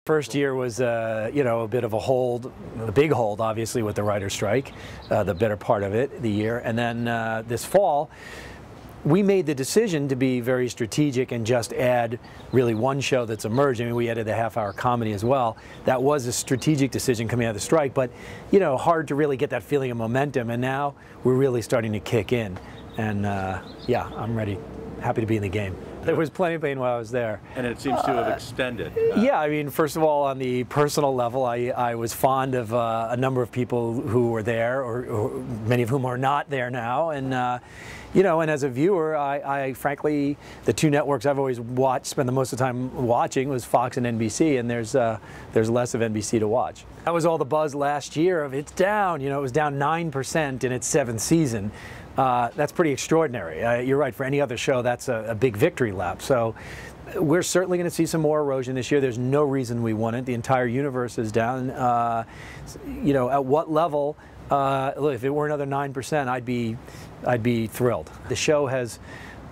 First year was, a bit of a big hold, obviously, with the writer's strike, the better part of it, the year. And then this fall, we made the decision to be very strategic and just add really one show that's emerging. I mean, we added a half-hour comedy as well. That was a strategic decision coming out of the strike, but, hard to really get that feeling of momentum. And now we're really starting to kick in. And, yeah, I'm ready. Happy to be in the game. There was plenty of pain while I was there. And it seems to have extended. Yeah, I mean, first of all, on the personal level, I was fond of a number of people who were there, or many of whom are not there now. And, and as a viewer, I frankly, the two networks I've always spent the most of the time watching was Fox and NBC, and there's less of NBC to watch. That was all the buzz last year of it's down, it was down 9% in its 7th season. That's pretty extraordinary. You're right, for any other show, that's a big victory lap. So we're certainly going to see some more erosion this year. There's no reason we wouldn't. The entire universe is down. At what level? Look, if it were another 9%, I'd be thrilled. The show has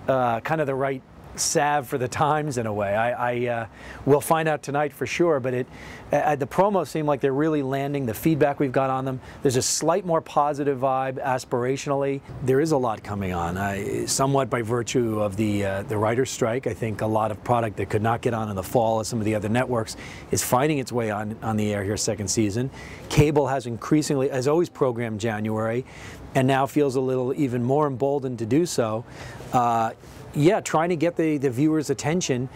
kind of the right salve for the times in a way. We'll find out tonight for sure, but the promos seem like they're really landing. The feedback we've got on them, there's a slight more positive vibe aspirationally. There is a lot coming on, somewhat by virtue of the writer's strike. I think a lot of product that could not get on in the fall as some of the other networks is finding its way on the air here second season. Cable has always programmed January, and now feels a little even more emboldened to do so. Yeah, trying to get the viewer's attention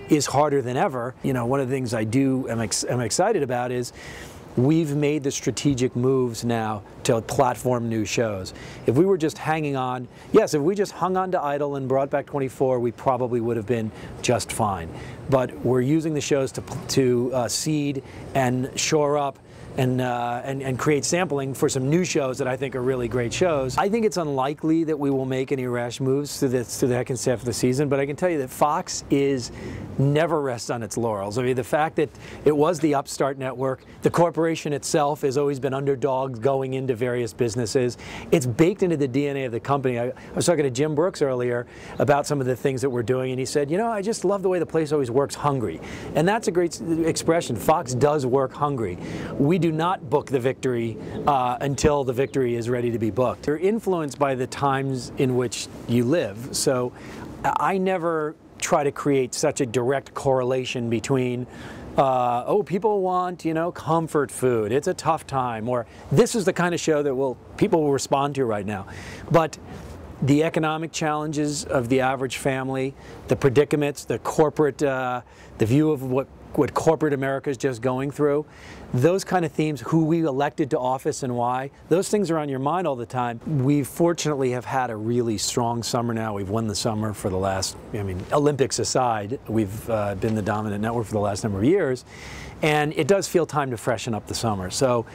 is harder than ever. One of the things I'm excited about is we've made the strategic moves now to platform new shows. If we were just hanging on, yes, if we just hung on to Idol and brought back 24, we probably would have been just fine. But we're using the shows to seed and shore up and create sampling for some new shows that I think are really great shows. I think it's unlikely that we will make any rash moves to the second half of the season, but I can tell you that Fox never rests on its laurels. I mean, the fact that it was the upstart network, the corporation itself has always been underdogs going into various businesses. It's baked into the DNA of the company. I was talking to Jim Brooks earlier about some of the things that we're doing, and he said, I just love the way the place always works hungry. And that's a great expression. Fox does work hungry. We do not book the victory until the victory is ready to be booked. You're influenced by the times in which you live. So I never try to create such a direct correlation between people want, comfort food, it's a tough time, or this is the kind of show that people will respond to right now. But the economic challenges of the average family, the predicaments, the corporate, the view of what corporate America is just going through, those kind of themes, who we elected to office and why, those things are on your mind all the time. We fortunately have had a really strong summer now. We've won the summer for the last, Olympics aside, we've been the dominant network for the last number of years. And it does feel time to freshen up the summer. So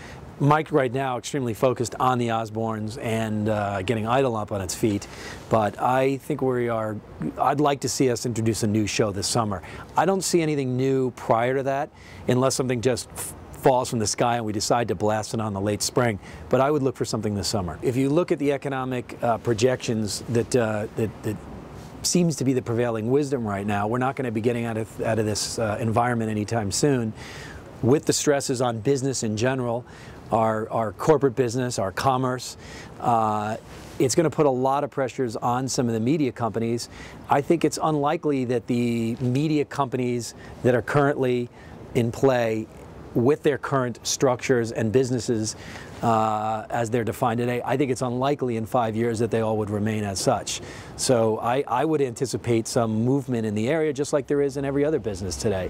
Mike right now extremely focused on the Osbournes and getting Idol up on its feet, but I think I'd like to see us introduce a new show this summer. I don't see anything new prior to that unless something just falls from the sky and we decide to blast it on the late spring, but I would look for something this summer. If you look at the economic projections that seems to be the prevailing wisdom right now, we're not going to be getting out of this environment anytime soon. With the stresses on business in general, our corporate business, our commerce, it's going to put a lot of pressures on some of the media companies. I think it's unlikely that the media companies that are currently in play with their current structures and businesses as they're defined today, I think it's unlikely in 5 years that they all would remain as such. So I would anticipate some movement in the area just like there is in every other business today.